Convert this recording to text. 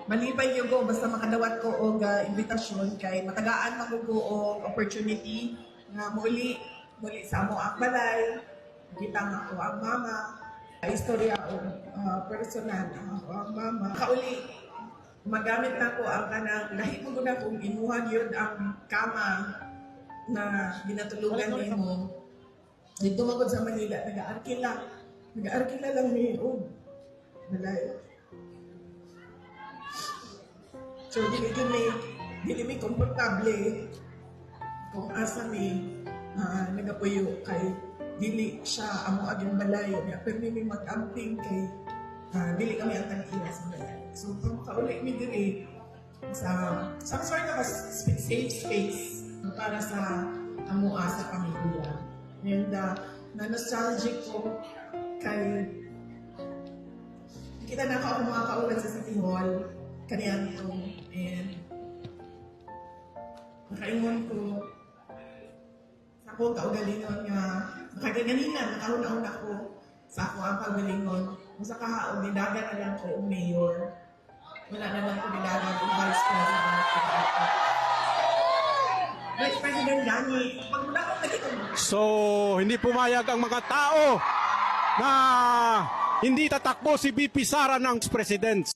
malipay yung ko basta makadawat ko og invitasyon kay matagaan magugo og opportunity nga muli sa amo ang balay kita nga ako ang mama istorya o personal ako ang mama kauli magamit na ko ang kanang lahi mo gud kung inuhan yun ang kama na ginatulugan nimo dito magod sa Manila nag-arkila lang mi og balay. So, dili mi komportable kung asa mi nagapuyo kay dili siya amo aging balay niya. Pero mi mag-amping kay dili kami ang tag-iya sa balay. So, kung makauli mi diri sa some sort of a safe space para sa amo sa pamilya. And na-nostalgic ko kay kita na ako mga kaulan sa City Hall kaniyan to and nakaingon ko sa akong kaugalingon nga nakaganina nakahuna-una ako sa ako ang kaugalingon kung sa kahaon nidagan na lang ko ang mayor wala na lang ko nidagan ang vice president Vice President Gani pag mula ko nagito So, hindi pumayag ang mga tao na hindi tatakbo si VP Sara ng president.